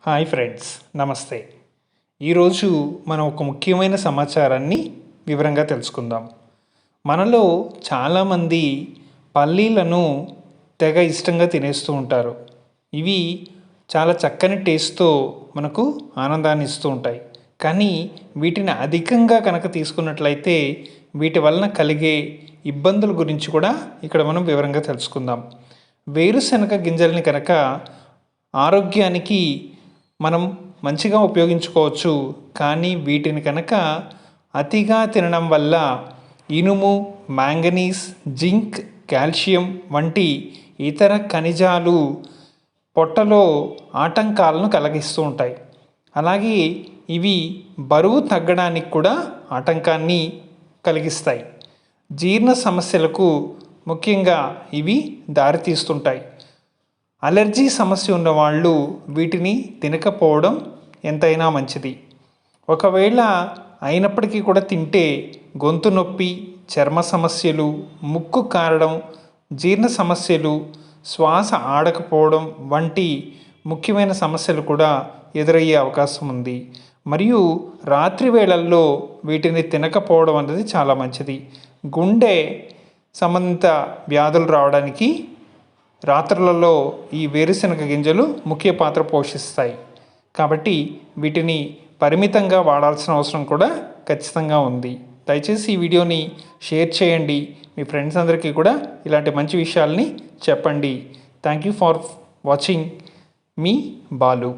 Hi friends, నమస్తే. ఈరోజు మనం ఒక ముఖ్యమైన సమాచారాన్ని వివరంగా తెలుసుకుందాం. మనలో చాలామంది పల్లీలను తెగ ఇష్టంగా తినేస్తూ ఉంటారు. ఇవి చాలా చక్కని టేస్ట్తో మనకు ఆనందాన్ని ఇస్తూ ఉంటాయి. కానీ వీటిని అధికంగా కనుక తీసుకున్నట్లయితే వీటి వలన కలిగే ఇబ్బందుల గురించి కూడా ఇక్కడ మనం వివరంగా తెలుసుకుందాం. వేరుశనగ గింజల్ని కనుక ఆరోగ్యానికి మనం మంచిగా ఉపయోగించుకోవచ్చు. కానీ వీటిని కనుక అతిగా తినడం వల్ల ఇనుము, మ్యాంగనీస్, జింక్, కాల్షియం వంటి ఇతర ఖనిజాలు పొట్టలో ఆటంకాలను కలిగిస్తూ ఉంటాయి. అలాగే ఇవి బరువు తగ్గడానికి కూడా ఆటంకాన్ని కలిగిస్తాయి. జీర్ణ సమస్యలకు ముఖ్యంగా ఇవి దారితీస్తుంటాయి. అలర్జీ సమస్య ఉన్నవాళ్ళు వీటిని తినకపోవడం ఎంతైనా మంచిది. ఒకవేళ అయినప్పటికీ కూడా తింటే గొంతు నొప్పి, చర్మ సమస్యలు, ముక్కు కారడం, జీర్ణ సమస్యలు, శ్వాస ఆడకపోవడం వంటి ముఖ్యమైన సమస్యలు కూడా ఎదురయ్యే అవకాశం ఉంది. మరియు రాత్రి వేళల్లో వీటిని తినకపోవడం అనేది చాలా మంచిది. గుండె సంబంధిత వ్యాధులు రావడానికి రాత్రులలో ఈ వేరుశనగ గింజలు ముఖ్య పాత్ర పోషిస్తాయి. కాబట్టి వీటిని పరిమితంగా వాడాల్సిన అవసరం కూడా ఖచ్చితంగా ఉంది. దయచేసి ఈ వీడియోని షేర్ చేయండి. మీ ఫ్రెండ్స్ అందరికీ కూడా ఇలాంటి మంచి విషయాల్ని చెప్పండి. Thank you for watching. Me Balu.